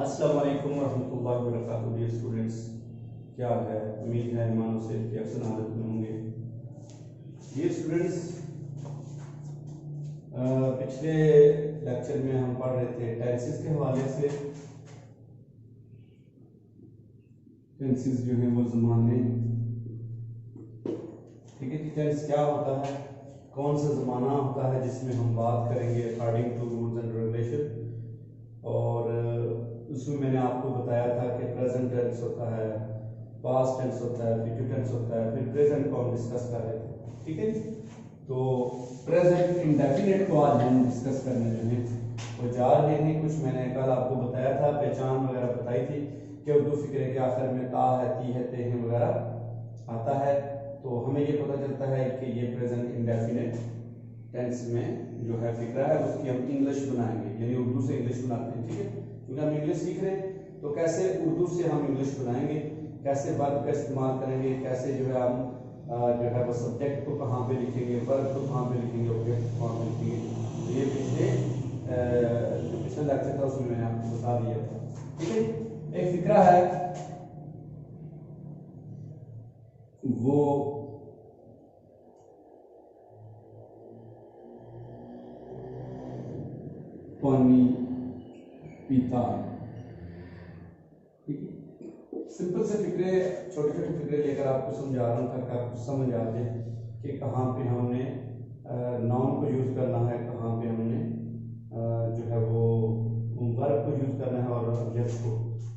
अस्सलाम वालेकुम रहमतुल्लाहि व बरकातहू। डियर स्टूडेंट्स, क्या हाल है? उम्मीद है ईमान से कि अक्सर हालत में होंगे। डियर स्टूडेंट्स, पिछले लेक्चर में हम पढ़ रहे थे टेंसेस के हवाले से। टेंसेस जो है वो ज़माने, ठीक है कि टेंस क्या होता है, कौन सा ज़माना होता है जिसमें हम बात करेंगे according to rules and regulation. और उसमें मैंने आपको बताया था कि प्रेजेंट टेंस होता है, पास्ट टेंस होता है, फ्यूचर टेंस होता है, फिर प्रेजेंट को हम डिस्कस कर रहे थे। ठीक है, तो प्रेजेंट इंडेफिनिट को आज हम डिस्कस करने जो है वो जा रहे हैं। कुछ मैंने कल आपको बताया था, पहचान वगैरह बताई थी कि उर्दू फिक्रे के आखिर में ता है, ती है, ते हैं वगैरह आता है, तो हमें ये पता चलता है कि ये प्रेजेंट इंडेफिनिट टेंस में जो है फिक्रा है उसकी हम इंग्लिश बनाएंगे, यानी उर्दू से इंग्लिश बनाते हैं। ठीक है, क्योंकि हम इंग्लिश सीख रहे हैं तो कैसे उर्दू से हम इंग्लिश बनाएंगे, कैसे वर्ब का इस्तेमाल करेंगे, कैसे जो है हम जो है वो सब्जेक्ट को कहाँ पे लिखेंगे, वर्ब को कहाँ पे लिखेंगे, ऑब्जेक्ट को कहाँ पे लिखेंगे। तो ये जो पिछला लेक्चर था उसमें मैंने आपको बता दिया था। ठीक है, एक फिक्रा है वो पानी पीता है। ठीक है, सिंपल से फिक्रे, छोटे छोटे फिक्रे लेकर आपको समझा रहा हूँ ताकि आपको समझ आ जाए कि कहाँ पे हमने नाउन को यूज करना है, कहाँ पे हमने जो है वो वर्ब को यूज करना है और ऑब्जेक्ट को।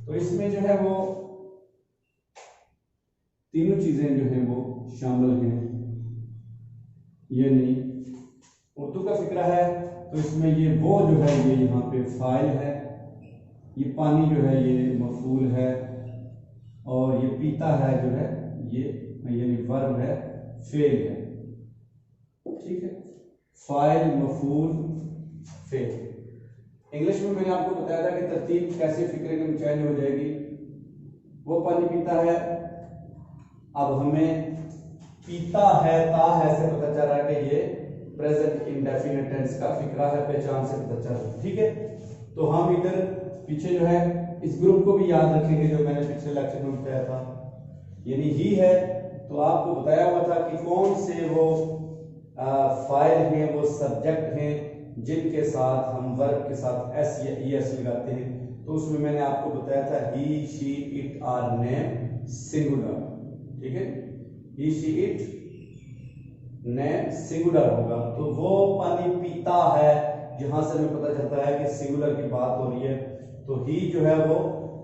तो इसमें जो है वो तीनों चीजें जो हैं वो शामिल हैं। यानी उर्दू का फिक्रा है तो इसमें ये वो जो है ये यहाँ पे फाइल है, ये पानी जो है ये मफूल है, और ये पीता है जो है ये यानी वर्ब है, फेल है। ठीक है, फाइल, मफूल, फेल। इंग्लिश में मैंने आपको बताया था कि तरतीब कैसे फिक्रे में चेंज हो जाएगी। वो पानी पीता है, अब हमें पीता है, ता है से पता चल रहा है कि ये प्रेजेंट इंडेफिनिट टेंस का फिक्रा है, पहचान से पता चल रहा है। ठीक है, तो हम इधर पीछे जो है इस ग्रुप को भी याद रखेंगे जो मैंने पिछले लेक्चर में बताया था, यानी ही है। तो आपको बताया हुआ था कि कौन से वो फाइल हैं, वो सब्जेक्ट हैं जिनके साथ हम वर्ब के साथ एस या ई एस लगाते हैं। तो उसमें मैंने आपको बताया था he, she, it or name singular. ठीक है, he, she, it name singular होगा। तो वो पानी पीता है, जहां से हमें पता चलता है कि सिंगुलर की बात हो रही है। तो ही जो है वो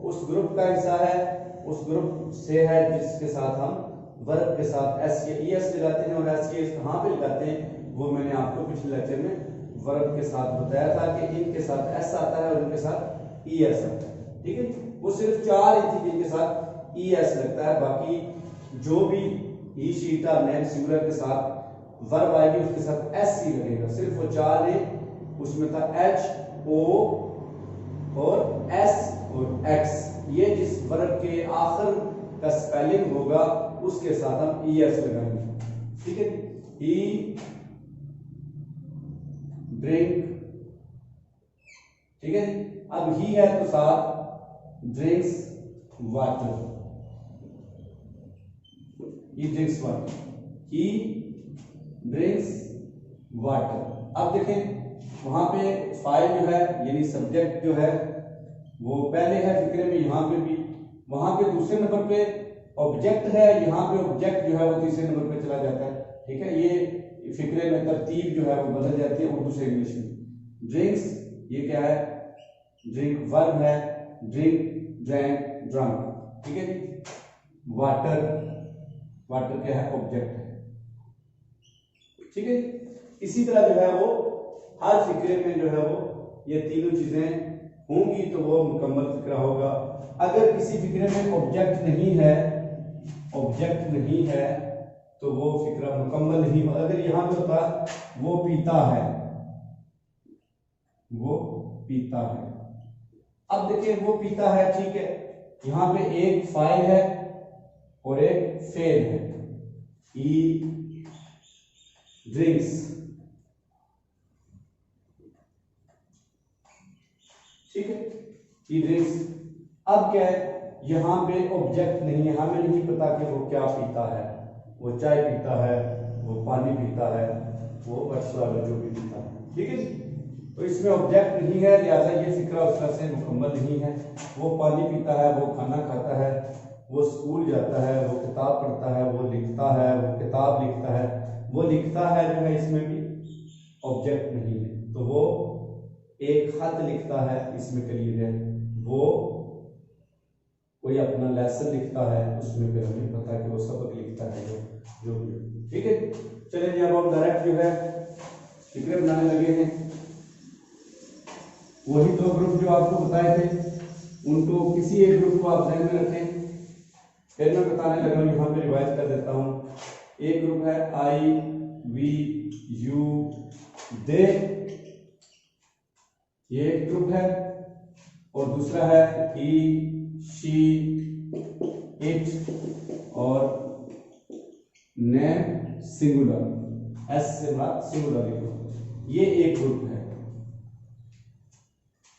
उस ग्रुप का हिस्सा है, उस ग्रुप से है जिसके साथ हम वर्ब के साथ एस या ई एस लगाते हैं। और एस या कहाँ पे लगाते हैं वो मैंने आपको पिछले लेक्चर में वर्ब के साथ बताया था कि इनके साथ एस आता है और इनके साथ ई एस आता है। ठीक है, वो सिर्फ चार ही थी जिनके साथ ई एस लगता है, बाकी जो भी he, she, it or name singular के साथ वर्ब आएगी उसके साथ एस ही लगेगा। सिर्फ वो चार है, उसमें था एच, ओ और एस और एक्स। ये जिस वर्ब के आखिर का स्पेलिंग होगा उसके साथ हम ई एस लगाएंगे। ठीक है, ही ड्रिंक। ठीक है, अब ही है तो साथ ड्रिंक्स वाटर, ही ड्रिंक्स वाटर, ही ड्रिंक्स वाटर। अब देखें वहां पे फाइल जो है यानी सब्जेक्ट जो है वो पहले है फिक्रे में, यहाँ पे भी, वहां पे दूसरे नंबर पे ऑब्जेक्ट है, यहाँ पे ऑब्जेक्ट जो है वो तीसरे नंबर पे चला जाता है। ठीक है, ये फिक्रे में तरतीब जो है वो बदल जाती है उर्दू से इंग्लिश में। ड्रिंक्स ये क्या है, ड्रिंक वर्ब है, ड्रिंक, ड्रैंक, ड्रंक। ठीक है जी, वाटर, वाटर क्या है, ऑब्जेक्ट है। ठीक है, इसी तरह जो है वो हर फिक्रे में जो है वो ये तीनों चीजें होंगी तो वो मुकम्मल फिक्रा होगा। अगर किसी फिक्रे में ऑब्जेक्ट नहीं है, ऑब्जेक्ट नहीं है तो वो फिक्रा मुकम्मल नहीं होगा। अगर यहां पे होता वो पीता है, वो पीता है, अब देखिए वो पीता है, ठीक है, यहां पे एक फाइल है और एक फेल है, ही ड्रिंक्स। ठीक है, ड्रिंक्स। अब क्या है, यहाँ पे ऑब्जेक्ट नहीं है, हमें नहीं पता कि वो क्या पीता है, वो चाय पीता है, वो पानी पीता है, वो वट्सएवर जो भी पीता है, ठीक है जी। तो इसमें ऑब्जेक्ट नहीं है, लिहाजा ये फिक्रा उस तरह से मुकम्मल नहीं है। वो पानी पीता है, वो खाना खाता है, वो स्कूल जाता है, वो किताब पढ़ता है, वो लिखता है, वो किताब लिखता है, वो लिखता है जो है, इसमें भी ऑब्जेक्ट नहीं है। तो वो एक खत लिखता है, इसमें क्लियर है। वो कोई अपना लेसन लिखता है, उसमें फिर हमें पता है कि वो सबक लिखता है, जो भी, ठीक है। चलिए जी, अब हम डायरेक्ट जो है फिक्रे बनाने लगे हैं। वही दो ग्रुप जो आपको बताए थे, उनको किसी एक ग्रुप को आप ध्यान में रखें। फिर मैं बताने लगा हूँ, यहाँ पे रिवाइज कर देता हूँ। एक ग्रुप है आई, वी, यू, दे, ये एक ग्रुप है। और दूसरा है ही, शी, इट और नेम सिंगुलर, एस से बात सिंगुलर ग्रुप, ये एक ग्रुप है।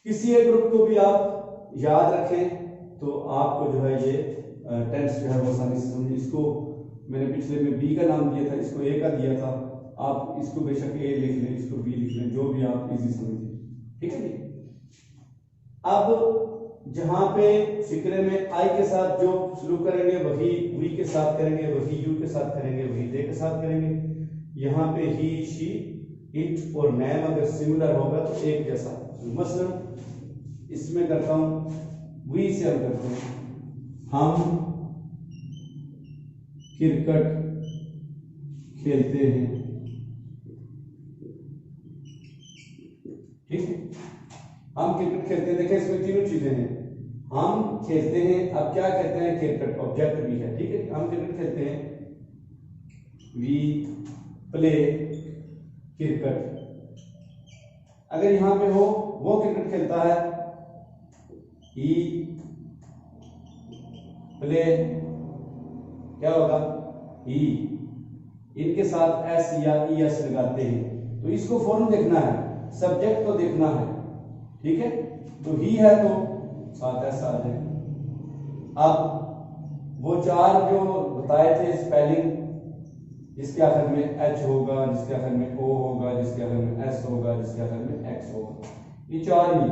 किसी एक ग्रुप को भी आप याद रखें तो आपको जो है ये टेंस जो है वो आसानी से समझे। इसको मैंने पिछले में बी का नाम दिया था, इसको ए का दिया था, आप इसको बेशक ए लिख लें, इसको बी लिख लें, जो भी आप इजी समझें, ठीक है जी। अब जहां पे फिक्रे में आई के साथ जो शुरू करेंगे वही वी के साथ करेंगे, वही यू के साथ करेंगे, वही दे के साथ करेंगे। यहाँ पे ही, शी, इट और नेम अगर सिमिलर होगा तो एक जैसा। मसलन इसमें करता हूं, वी से हम करते हैं, हम क्रिकेट खेलते हैं, ठीक है। हम क्रिकेट खेलते हैं, देखिए इसमें तीनों चीजें हैं, हम खेलते हैं, अब क्या कहते हैं, क्रिकेट ऑब्जेक्ट भी है, ठीक है। हम क्रिकेट खेलते हैं, वी प्ले क्रिकेट। अगर यहां पे हो वो क्रिकेट खेलता है, ही प्ले, क्या होगा, ही, इनके साथ एस या ई एस लगाते हैं, तो इसको फौरन देखना है, सब्जेक्ट को देखना है, ठीक है। तो ही है तो साथ एस आ जाए। अब वो चार जो बताए थे स्पेलिंग, जिसके आखिर में एच होगा, जिसके आखिर में ओ होगा, जिसके आखिर में एस होगा, जिसके आखिर में एक्स होगा, ये चार ही,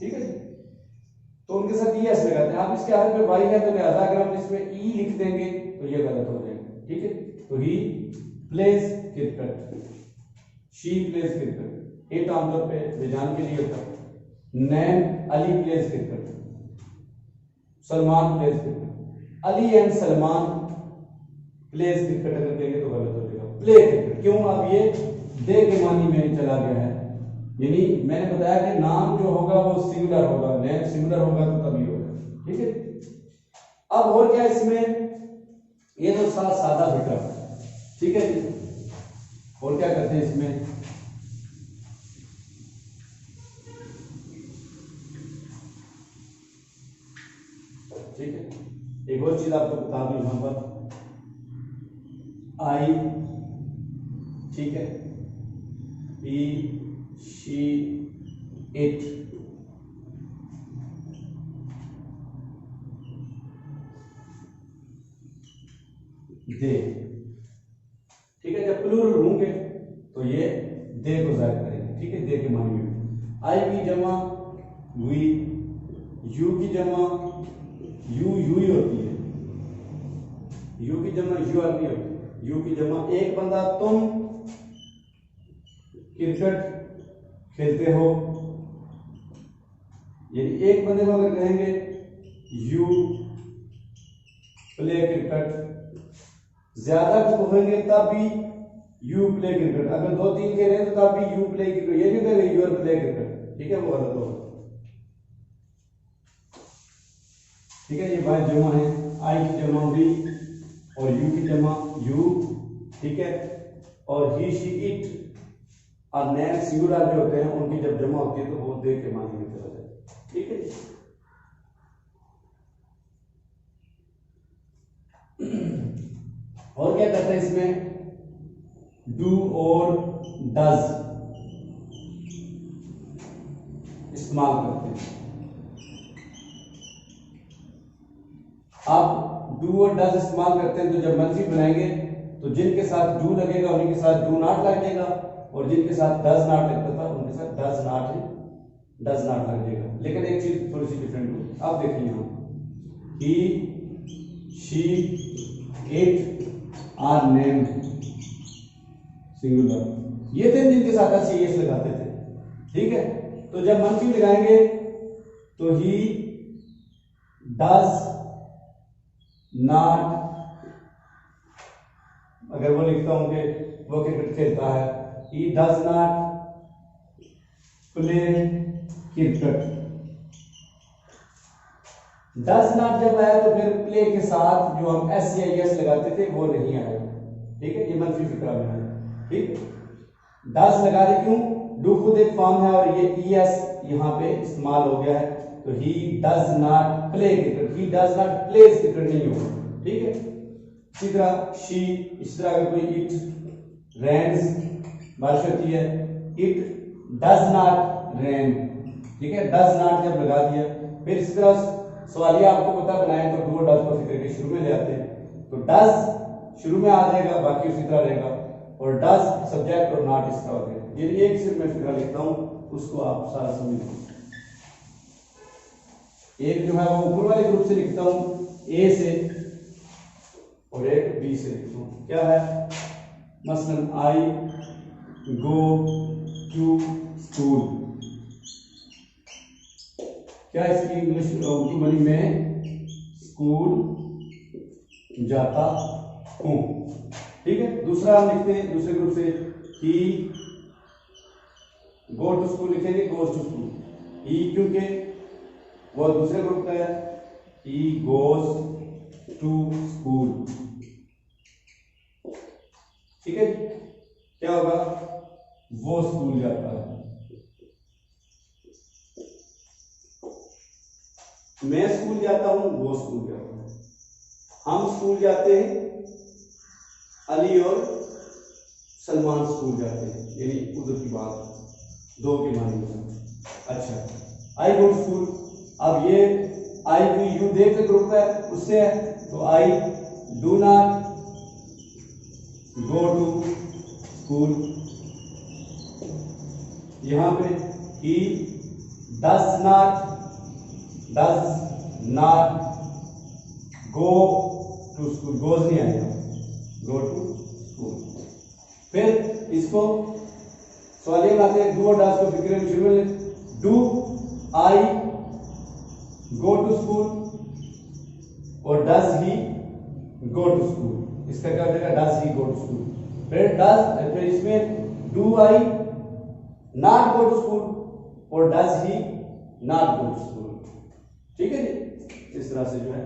ठीक है। तो उनके साथ ई एस लगाते हैं। आप इसके आखिर में वाई है तो लिहाजा अगर हम इसमें ई लिख देंगे तो ये गलत हो जाएगा, ठीक है। तो he plays cricket, she plays cricket, it आमतौर पे बेजान के लिए होता है। Naim Ali plays cricket, Salman plays cricket, Ali and Salman plays cricket अगर कहेंगे तो गलत हो जाएगा, प्ले क्रिकेट। क्यों, अब ये दे के मानी में चला गया है, यानी मैंने बताया कि नाम जो होगा वो सिंगुलर होगा, नेम सिंगुलर होगा तो तभी होगा, ठीक है। अब और क्या इसमें, ये तो सादा फिक्रा, ठीक है जी। और क्या करते हैं इसमें, ठीक है। एक और चीज आपको बता दूं यहां पर, आई, ठीक है, ही, शी, इट, दे, ठीक है। जब प्लूरल होंगे तो ये दे को जाहिर करेंगे, ठीक है, दे के मानी में। आई की जमा वी, यू की जमा यू ही होती है, यू की जमा यू नहीं होती, यू की जमा एक बंदा, तुम क्रिकेट खेलते हो, यानी एक बंदे को अगर कहेंगे यू प्ले क्रिकेट, ज्यादा को कहेंगे तब भी यू प्ले क्रिकेट, अगर दो तीन कह रहे हैं तो तब भी यू प्ले क्रिकेट, ये नहीं कहेंगे यूर प्ले क्रिकेट, ठीक है, वो गलत होगा, ठीक है। ये बात जमा है, आई की जमा वी और यू की जमा यू, ठीक है। और ही, शी, इट और नैम सिंगुलर जो होते हैं उनकी जब जमा होती है तो वो दे के मानी में चला जाए, ठीक है। और क्या करते हैं इसमें, डू और डज इस्तेमाल करते हैं। आप डू और डज इस्तेमाल करते हैं तो जब मंफी बनाएंगे तो जिनके साथ डू लगेगा उन्हीं के साथ डू नॉट लग जाएगा, और जिनके साथ डज नॉट लगता था उनके साथ डज नॉट लग जाएगा। लेकिन एक चीज थोड़ी सी डिफरेंट होगी। आप देखिए यहाँ he, she, it or named singular. ये थे जिनके साथ एस एस लगाते थे, ठीक है। तो जब मंफी लगाएंगे तो ही डज नॉट, अगर वो लिखता हूं कि वो क्रिकेट खेलता है, ही does not play cricket. Does not जब आया तो फिर प्ले के साथ जो हम एस या एस लगाते थे वो नहीं आएगा, ठीक है। ये मंफी फिक्रा में है, ठीक। डज लगा रहे क्यों, डू खुद एक फॉर्म है और ये ई एस यहाँ पे इस्तेमाल हो गया है, तो ही does not play cricket, he does not pledge cricket नहीं होगा, ठीक है। इसी तरह शी, इस तरह अगर कोई इट रेन्स, बारिश होती है, इट डज नॉट रेन, ठीक है। डज नॉट जब लगा दिया, फिर इस तरह सवालिया आपको पता बनाए तो डू और डज को फिक्र के शुरू में ले आते हैं, तो डज शुरू में आ जाएगा, बाकी उसी तरह रहेगा, और डज सब्जेक्ट और नॉट इस तरह हो गया। ये एक सिर्फ मैं फिक्रा लिखता हूं, उसको आप सारा समझ। एक जो है वो ऊपर वाले ग्रुप से लिखता हूं ए से, और एक बी से लिखता हूं। क्या है, मसलन आई गो टू स्कूल, क्या इसकी इंग्लिश उर्दू बनी, मैं स्कूल जाता हूं, ठीक है। दूसरा हम लिखते हैं दूसरे ग्रुप से, ही गो टू स्कूल लिखेंगे, गोज टू स्कूल, ही क्योंकि वो दूसरे ग्रुप का है, ही गोज टू स्कूल, ठीक है। क्या होगा, वो स्कूल जाता है, मैं स्कूल जाता हूं, वो स्कूल जाता है, हम स्कूल जाते हैं, अली और सलमान स्कूल जाते हैं, यानी उधर की बात, दो के माने में। अच्छा, आई गो टू स्कूल, अब ये आई भी यू देख के ग्रुप है उससे है, तो I do not go to school, यहां पे he does not go to school, goes नहीं आएगा, गो टू स्कूल। फिर इसको सवालिया बनाते हैं, डू और डज को फिक्र में शुरू में, do I go to school और does he go to school, इसका क्या हो जाएगा, does he go to school. फिर इसमें do I not go to school और does he not go to school, ठीक है जी। इस तरह से जो है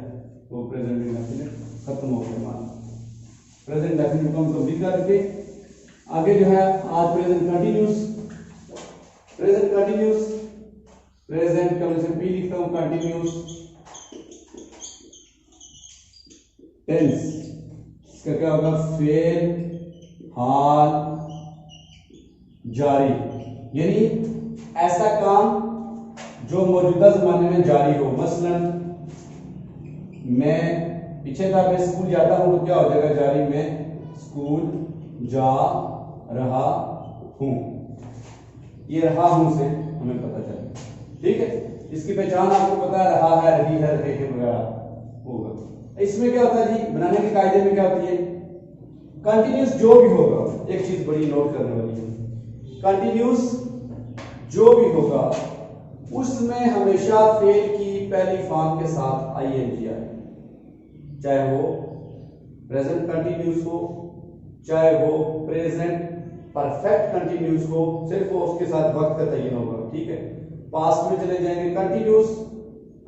वो प्रेजेंट इंडेफिनिट खत्म हो गया। मान प्रेजेंट इंडेफिनिट को हम कंप्लीट करके आगे जो है आज प्रेजेंट कंटिन्यूस प्रेजेंट का मैं पी लिखता हूं, कंटिन्यूस टेंस, इसका क्या होगा, फेल, हाल, जारी, यानी ऐसा काम जो मौजूदा जमाने में जारी हो। मसलन मैं पीछे था, मैं स्कूल जाता हूं, तो क्या हो जाएगा जारी, मैं स्कूल जा रहा हूं, ये रहा हूं से हमें पता चला, ठीक है। इसकी पहचान आपको पता है, रहा है, रही है, रहे हैं वगैरह होगा। इसमें क्या होता है जी, बनाने के कायदे में क्या होती है, कंटिन्यूस जो भी होगा, एक चीज बड़ी नोट करने वाली है, कंटिन्यूस जो भी होगा उसमें हमेशा फेल की पहली फॉर्म के साथ आईएनजी आए, चाहे वो प्रेजेंट कंटिन्यूस हो, चाहे वो प्रेजेंट परफेक्ट कंटिन्यूस हो, सिर्फ वो उसके साथ वक्त का तयन होगा, ठीक है। पास्ट में चले जाएंगे, कंटिन्यूस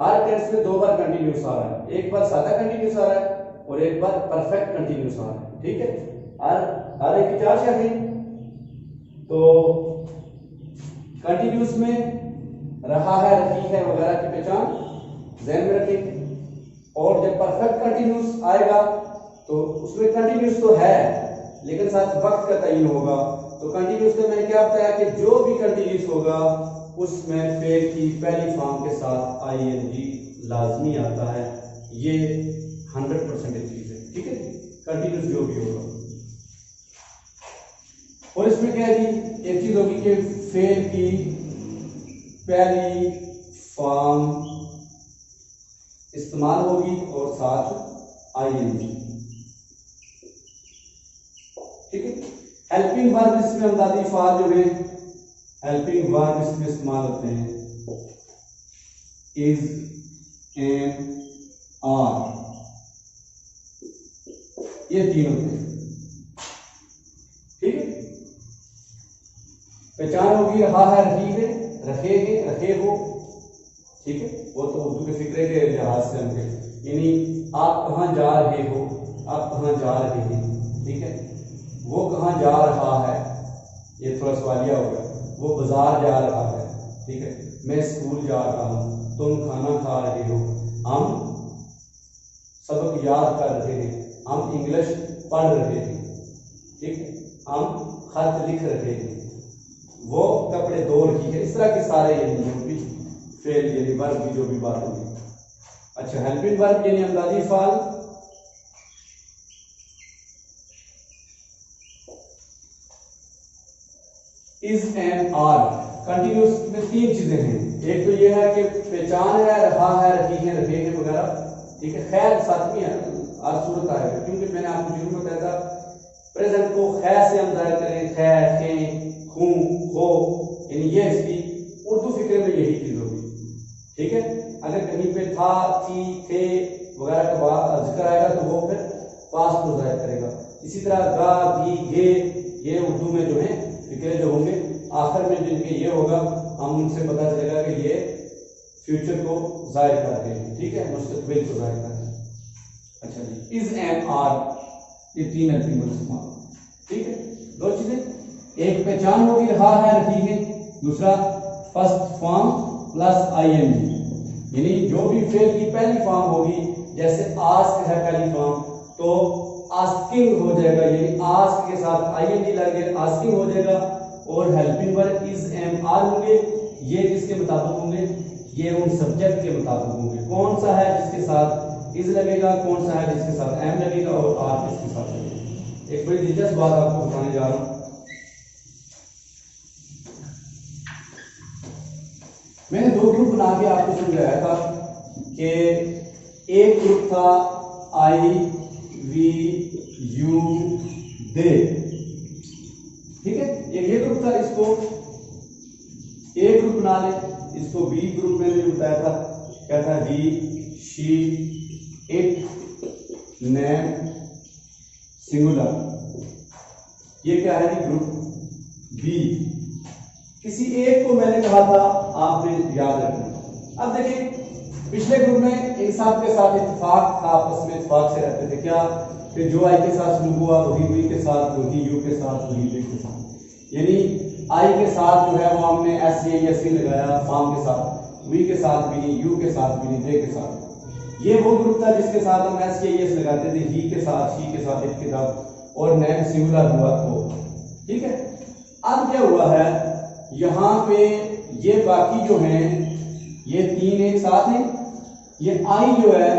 हर टेंस में दो बार कंटिन्यूस आ रहा है, एक बार सादा कंटिन्यूस आ रहा है और एक बार परफेक्ट कंटिन्यूस आ रहा है, ठीक है। हर एक की चार शाखें, तो कंटिन्यूस में रहा है, रही है वगैरह की पहचान ध्यान में रखेंगे, और जब परफेक्ट कंटिन्यूस आएगा तो उसमें कंटिन्यूस तो है लेकिन साथ वक्त का तयन होगा। तो कंटिन्यूस का मैंने क्या बताया कि जो भी कंटिन्यूस होगा उसमें फेल की पहली फॉर्म के साथ आईएनजी लाजमी आता है। ये 100% चीज है, ठीक है, कंटिन्यूस जो भी होगा। और इसमें क्या है जी, एक चीज होगी कि फेल की पहली फॉर्म इस्तेमाल होगी और साथ आईएनजी, ठीक है। हेल्पिंग वर्ब इसमें अमदादी अल्फाज जो है हेल्पिंग वर्ब इसमें इस्तेमाल होते हैं इज, एम, आर, ये तीन होते हैं, ठीक है। पहचान होगी रहा है, रही है, रखेगे, रखे हो, ठीक है, वो तो उर्दू के फिक्रे के लिहाज से हमके, यानी आप कहाँ जा रहे हो, आप कहाँ जा रहे हैं, ठीक है। वो कहाँ जा रहा है, ये थोड़ा सवालिया होगा, वो बाजार जा रहा है, ठीक है। मैं स्कूल जा रहा हूँ, तुम खाना खा रहे हो, हम सबक याद कर रहे हैं, हम इंग्लिश पढ़ रहे हैं, ठीक है, हम खत लिख रहे हैं, वो कपड़े धो रही है, इस तरह के सारे यानी जो भी फेल यानी वर्ब की जो भी बात होगी। अच्छा, हेल्पिंग वर्ब यानी अमदादी फाल, इज एंड आर, कंटिन्यूस में तीन चीजें हैं, एक तो ये है कि पहचान है, रहा है, रही है, रहे हैं वगैरह, ठीक है। खैर सातवीं है, आज सूरत आएगा, क्योंकि मैंने आपको शुरू में बताया था प्रेजेंट को खैर से हम जाहिर करें, खैर, खे, हूं, हो, यानी ये इसकी उर्दू फिक्र में यही चीज होगी, ठीक है। अगर कहीं पे था, थी, थे वगैरह का जिक्र आएगा तो वो फिर पास्ट को जाहिर करेगा। इसी तरह गा, भी, गे, ये उर्दू में जो है फिक्रे जो होंगे आखिर में जिनके ये होगा, हम उनसे पता चलेगा कि ये फ्यूचर को जाहिर कर रहे हैं, ठीक है, मुस्तकबिल को जाहिर कर रहे हैं। अच्छा जी, इज, एम, आर, ये तीन हेल्पिंग वर्ब इस्तेमाल, ठीक है। दो चीजें, एक पहचान होगी, रहा है, रही है, दूसरा फर्स्ट फॉर्म प्लस आईएनजी, यानी जो भी फेल की पहली फॉर्म होगी, जैसे आस्क है पहली फॉर्म, तो आस्किंग हो जाएगा, यानी आस्क के साथ आईएनजी लगे आस्किंग हो जाएगा, और helping verb is, am, are होंगे, ये किसके मुताबिक होंगे, ये उन सब्जेक्ट के मुताबिक होंगे, कौन सा है जिसके साथ इज लगेगा, कौन सा है जिसके साथ एम लगेगा, और आर किसके साथ लगेगा। एक बड़ी दिलचस्प बात आपको बताने जा रहा हूं, मैंने दो ग्रुप बना के आपको समझाया था कि एक ग्रुप था आई, वी, यू, दे, ठीक है, ये ग्रुप था, इसको ए ग्रुप बना ले, इसको बी ग्रुप मैंने जो बताया था, क्या था, he, she, it, name, singular, ये क्या है जी, ग्रुप बी। किसी एक को मैंने कहा था आपने याद रखना। अब देखिए पिछले ग्रुप में इन सब के साथ इत्तेफाक था, आपस में इत्तेफाक से रहते थे, क्या कि जो आई के साथ शुरू हुआ वही वी के साथ, वही यू के साथ, वही वी के साथ, यानी आई के साथ जो है वो हमने एस सी लगाया फॉर्म के साथ, वी के साथ भी नहीं, यू के साथ भी नहीं, जे के साथ। ये वो ग्रुप था जिसके साथ हम एस लगाते थे, ही के साथ, शी के साथ, इट के साथ, और नेम सिंगुलर हुआ तो, ठीक है। अब क्या हुआ है, यहाँ पे ये बाकी जो हैं ये तीन एक साथ हैं, ये आई जो है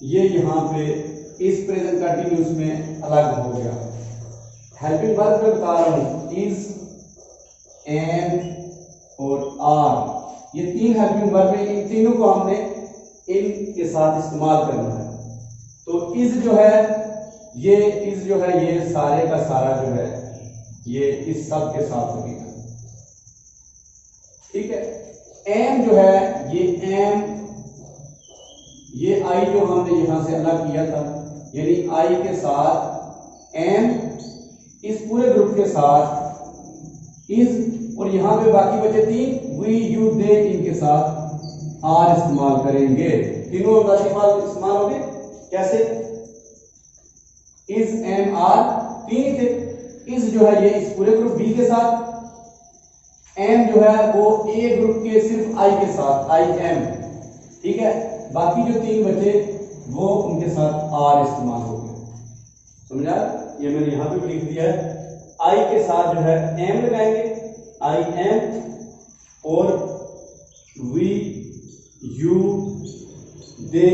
ये यहाँ पे इस प्रेजेंट कंटिन्यूस में अलग हो गया। हेल्पिंग वर्ब पे बता रहा हूं, इज, एम और आर, ये तीन हेल्पिंग वर्ब है, इन तीनों को हमने इन के साथ इस्तेमाल करना है। तो इज जो है ये सारे का सारा जो है ये इस सब के साथ लगेगा, ठीक है। एम जो है ये आई जो हमने यहां से अलग किया था, यानी आई के साथ एम, इस पूरे ग्रुप के साथ इज, और यहां पे बाकी बचे तीन, वी, यू, दे, इनके साथ आर इस्तेमाल करेंगे। तीनों इस्तेमाल हो गए, कैसे, इज, एम, आर, तीन थे। इज जो है ये इस पूरे ग्रुप बी के साथ, एम जो है वो ए ग्रुप के सिर्फ आई के साथ, आई एम, ठीक है। बाकी जो तीन बचे वो उनके साथ आर इस्तेमाल हो गए, समझा। ये मैंने यहां पे लिख दिया है, आई के साथ जो है एम लगाएंगे, आई एम, और वी, यू, दे,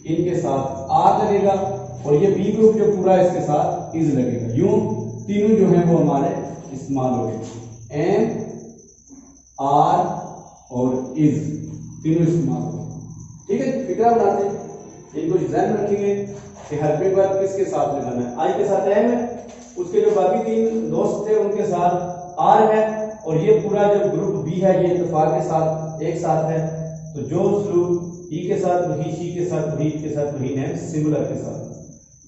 इनके साथ आर लगेगा, और ये बी ग्रुप जो पूरा इसके साथ इज लगेगा। यूं तीनों जो है वो हमारे इस्तेमाल हो गए, एम आर और इज तीनों इस्तेमाल हो गए। ठीक है, फिक्रा बनाते हैं, इनको ध्यान रखेंगे कि हेल्पिंग वर्ब किसके साथ लगाना है। आई के साथ एम है, उसके जो बाकी तीन दोस्त थे उनके साथ आर है, और ये पूरा जो ग्रुप बी है ये इत्तेफाक के साथ एक साथ है। तो जो स्लूप ई के साथ वही, शी के साथ वही, के साथ वही, नेम सिंगुलर के साथ,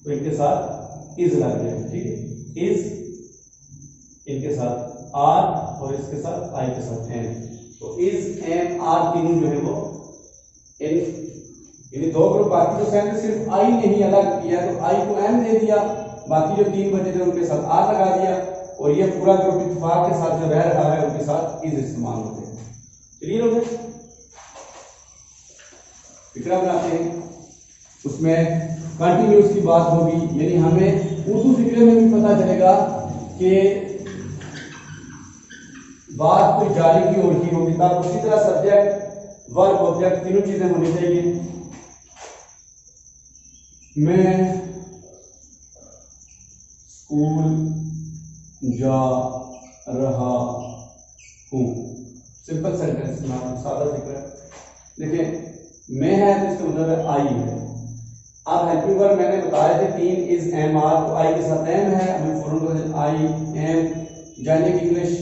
तो इनके साथ इज लग जाएगा। ठीक है, इज इनके साथ आर और इसके साथ आई के साथ एम। तो इज एम आर तीनों जो है वो इन दो ग्रुप, बाकी जो सेम सिर्फ आई ने ही अलग किया, तो आई को एम दे दिया, बाकी जो तीन बचे थे उनके साथ आर लगा दिया, और ये पूरा ग्रुप इत्तेफाक के साथ जो रह रहा है उनके साथ इज इस्तेमाल होते हैं। क्लियर हो गया? फिक्रा बनाते हैं, उसमें कंटिन्यूस की बात होगी, यानी हमें उर्दू फिक्रे में भी पता चलेगा कि बात कोई जारी की और की होगी। तब उसी तरह सब्जेक्ट वर्ब ऑब्जेक्ट तीनों चीजें होनी चाहिए। मैं स्कूल जा रहा हूं, सिंपल सेंटेंस में सादा फिक्र। देखिए मैं है तो इसका मतलब है आई है। अब हेल्पिंग वर्ब मैंने बताया थे तीन, इज एम आर, तो आई के साथ एम है, हमें फौरन आई एम, जाने की इंग्लिश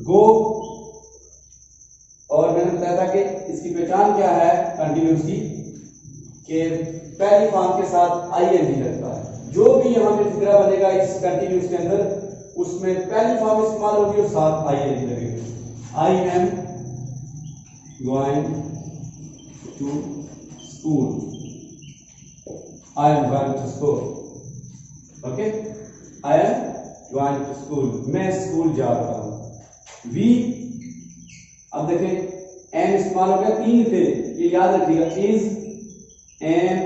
गो, और मैंने बताया था कि इसकी पहचान क्या है कंटिन्यूस की, कि पहली फॉर्म के साथ आई एन जी लगता है। जो भी यहाँ पे फिक्रा बनेगा इस कंटिन्यूस के अंदर, उसमें पहली फॉर्म इस्तेमाल होगी और साथ आई एन जी लगेगी। I am going to school, I am going to school. Okay? I am going to school. मैं स्कूल जा रहा हूं। We, अब देखें एम इस्तेमाल हो गया, तीन थे ये याद रखिएगा, is, am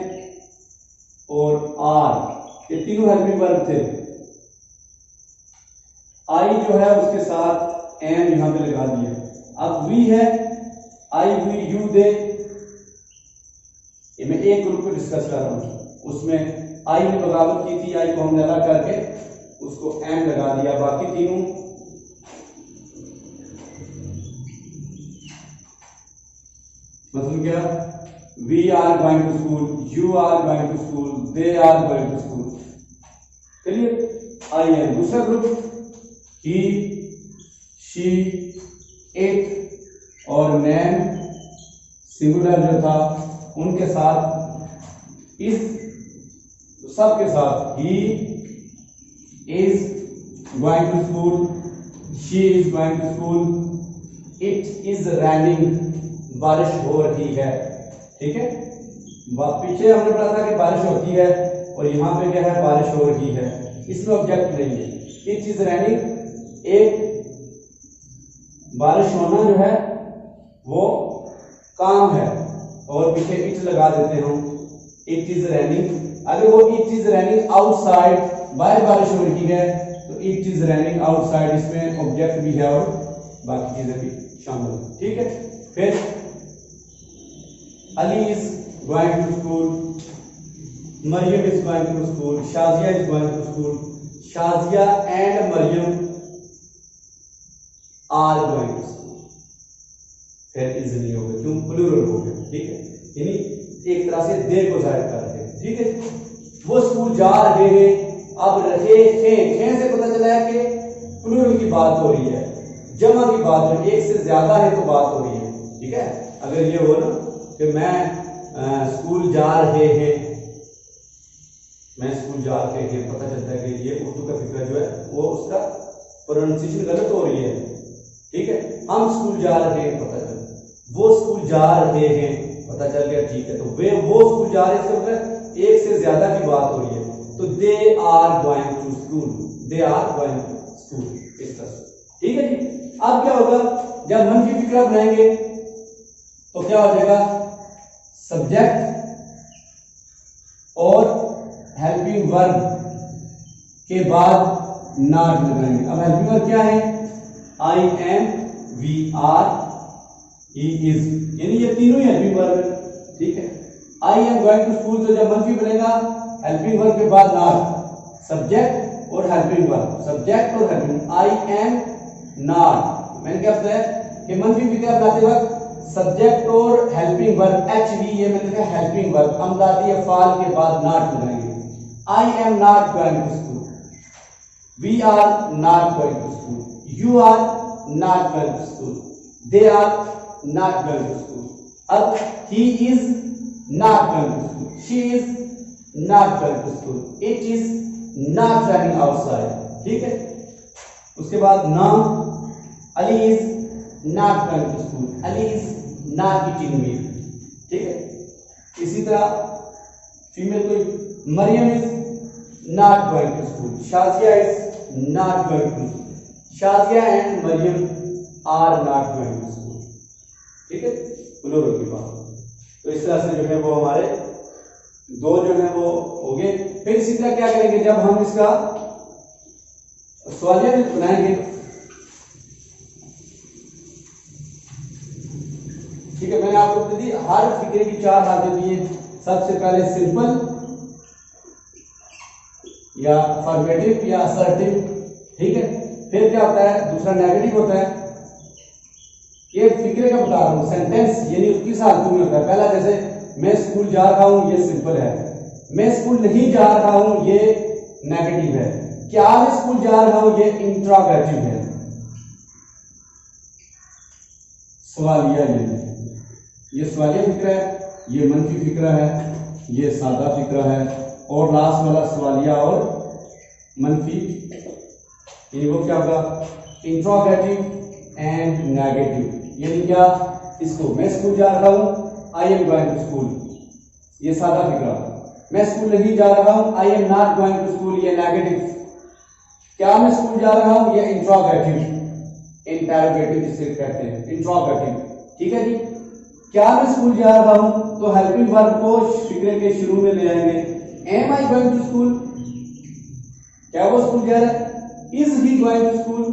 और are, ये तीनों हेल्पिंग वर्ब थे। आई जो है उसके साथ एम यहां पे लगा दिया। अब वी है, आई वी यू दे, ये मैं एक ग्रुप को डिस्कस कर रहा हूं, उसमें आई ने बगावत की थी, आई को हमने अलग करके उसको एम लगा दिया। बाकी तीनों मतलब क्या, we are going to school, you are going to school, they are going to school. Clear? I am. दूसरा ग्रुप ही, शी, इट और मैन सिंगुलर जो था उनके साथ इस, सबके साथ he is going to school, she is going to school, it is raining, बारिश हो रही है। ठीक है, पीछे हमने पढ़ा था कि बारिश होती है, और यहाँ पे क्या है, बारिश हो रही है। इसमें ऑब्जेक्ट नहीं है। इट इज रैनिंग, एक बारिश होना जो है वो काम है, और पीछे इट लगा देते हैं हम, इट इज रैनिंग। अगर वो इट इज रैनिंग आउटसाइड, बाहर बारिश हो रही है, तो इट इज रैनिंग आउटसाइड, इसमें ऑब्जेक्ट भी है और बाकी चीजें भी शामिल है। ठीक है, फिर Ali is going to school, Maryam is going to school, Shazia is going to school, Shazia and Maryam are going to school. फिर इज नहीं हो गया, क्यों, प्लूरल हो गया। ठीक है, यानी एक तरह से दे को जाहिर कर रहे हैं। ठीक है, वो स्कूल जा रहे हैं। अब रहे थे से पता चला है कि प्लूरल की बात हो रही है, जमा की बात हो रही है, एक से ज्यादा है तो बात हो रही है। ठीक है, अगर ये हो ना कि मैं स्कूल जा रहे हैं, मैं स्कूल जा रहे हैं, पता चलता है कि ये उर्दू का फिक्र जो है वो उसका प्रोनाउंसिएशन गलत हो रही है। ठीक है, हम स्कूल जा रहे हैं, पता चल, वो स्कूल जा रहे हैं, पता चल गया। ठीक है, तो वे वो स्कूल जा रहे हैं, इसका मतलब एक से ज्यादा की बात हो रही है, तो they are going to school, they are going to school, इस तरह से। ठीक है जी। अब क्या होगा, जब मनफी फिक्रा बनाएंगे तो क्या हो जाएगा, सब्जेक्ट और हेल्पिंग वर्ब के बाद नॉट लगाएंगे। अब हेल्पिंग वर्ब क्या है, I am, we are, he is, यानी ये तीनों ही हेल्पिंग वर्ब है। ठीक है, I am going to school, तो जब मंफी बनेगा हेल्पिंग वर्ब के बाद नॉट, सब्जेक्ट और हेल्पिंग वर्ब, सब्जेक्ट और हेल्पिंग, आई एम नॉट। मैंने क्या बताया कि मंफी विक्रिया बनाते वक्त सब्जेक्ट और हेल्पिंग वर्ब एच वी, ये मैंने कहा हेल्पिंग वर्ब अमदादी अफाल के बाद नॉट बनाएंगे। I am not going to school, we are not going to school, you are not going to school, they are not going to school. अब he is not going to school, she is not going to school, it is not running outside. ठीक है, उसके बाद noun, Ali is not going to school, Ali is not eating meal. ठीक है, इसी तरह female कोई, Maryam is not going to school, Shazia is not going to school, Shazia and Maryam are not going to school. ठीक है, प्लूरल की बात। तो इस तरह से जो है वो हमारे दो जो है वो हो गए। फिर इसी तरह क्या करेंगे, जब हम इसका सवालिया बनाएंगे, ठीक है, मैंने आपको बता दी हर फिक्रे की 4 हालतें दी हैं। सबसे पहले सिंपल या अफर्मेटिव या असर्टिव। ठीक है, फिर क्या होता है, दूसरा नेगेटिव होता है। ये फिक्रे का बता रहा हूं, सेंटेंस यानी किस हालत में होता है। पहला जैसे मैं स्कूल जा रहा हूं, ये सिंपल है। मैं स्कूल नहीं जा रहा हूं, ये नेगेटिव है। क्या मैं स्कूल जा रहा हूं, ये इंट्रोगेटिव है। सवालिया ये सवालिया फिक्रा है, ये मनफी फिक्रा है, ये सादा फिक्रा है, और लास्ट वाला सवालिया और मनफी, यानी वो क्या होगा, इंट्रोगेटिव एंड नेगेटिव। यानी क्या, इसको मैं स्कूल जा रहा हूं, I am going to school, ये सादा फिक्रा। मैं स्कूल नहीं जा रहा हूं, I am not going to school, ये नेगेटिव। क्या मैं स्कूल जा रहा हूं, ये इंट्रोगेटिव, इंटरोगेटिव जिसे कहते हैं, इंट्रोगेटिव। ठीक है जी, क्या मैं स्कूल जा रहा हूं, तो हेल्पिंग वर्ब को फिक्रे के शुरू में ले आएंगे। Am I going to school, क्या वो स्कूल जा रहा है। Is he going to school,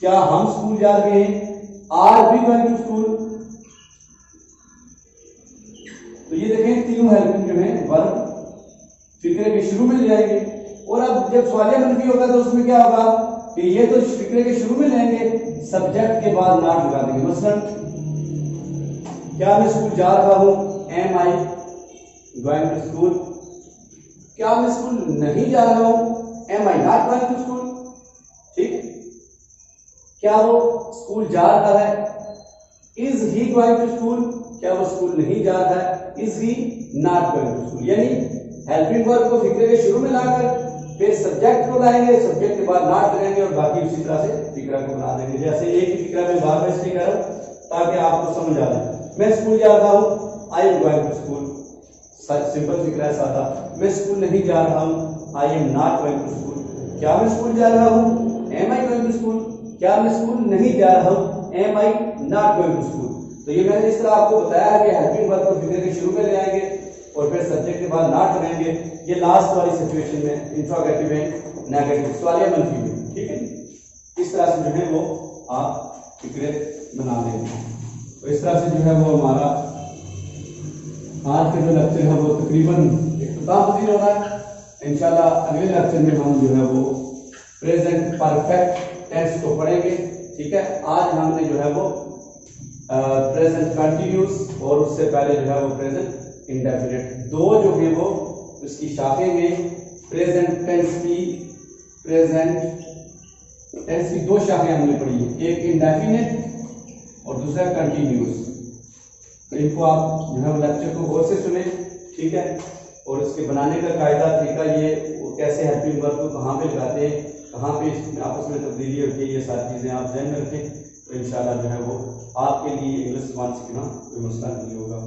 क्या हम स्कूल जा रहे हैं। Are we going to school. तो ये देखें, तीनों हेल्पिंग जो है वर्ब फिक्रे के शुरू में ले आएंगे। और अब जब सवालिया मनफी होगा तो उसमें क्या होगा कि ये तो फिक्रे के शुरू में लेंगे, सब्जेक्ट के बाद नॉट लगा देंगे। मसलन क्या मैं स्कूल जा रहा हूं, am I going to school. क्या मैं स्कूल नहीं जा रहा हूं, am I not going to school. ठीक, क्या वो स्कूल जा रहा है, is he going to school. क्या वो स्कूल नहीं जा रहा है, is he not going to school. यानी हेल्पिंग वर्ब को फिक्रे के शुरू में लाकर फिर सब्जेक्ट को लाएंगे, सब्जेक्ट के बाद नॉट लगाएंगे, और बाकी उसी तरह से फिक्रा को बना देंगे। जैसे एक ही फिक्रा में बार बार इसलिए कर रहा हूं ताकि आपको समझ आ जाए। मैं स्कूल जा रहा हूं, I am going to school, simple फिक्रा है, सादा। मैं स्कूल नहीं जा रहा हूं, I am not going to school. क्या मैं स्कूल जा रहा हूं, am I going to school. क्या मैं स्कूल नहीं जा रहा हूं, am I not going to school. तो ये मैंने इस तरह आपको बताया है कि हेल्पिंग वर्ब को फिक्रे के शुरू में ले आएंगे और फिर सब्जेक्ट के बाद नॉट बनाएंगे। ये लास्ट वाली सिचुएशन में इंट्रोगेटिव एंड नेगेटिव, सवालिया मनफी में। ठीक है, इस तरह से जो है वो आप फिक्रे बना लेंगे। तो इस तरह से जो है वो हमारा आज का जो लेक्चर है वो तकरीबन इख्तिताम पजीर हो रहा है। इंशाल्लाह अगले लेक्चर में हम जो है वो प्रेजेंट परफेक्ट टेंस को पढ़ेंगे। ठीक है, आज हमने जो है वो प्रेजेंट कंटिन्यूस और उससे पहले जो है वो प्रेजेंट इंडेफिनिट, दो जो है वो उसकी शाखे में प्रेजेंट टेंस की दो शाखें हमने पढ़ी है, एक इंडेफिनिट और दूसरा कंटिन्यूस। तो इनको आप जो है लेक्चर को गौर से सुने। ठीक है, और इसके बनाने का कायदा तरीका ये, वो कैसे हेल्पिंग वर्ब को कहाँ पे लगाते हैं, कहाँ पे आपस में तब्दीली होती है, ये सारी चीज़ें आप ध्यान में रखें। तो इंशाल्लाह जो है वो आपके लिए इंग्लिश ज़बान सीखना कोई मसला नहीं होगा।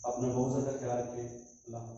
अपना बहुत ज़्यादा ख्याल रखें। अल्लाह।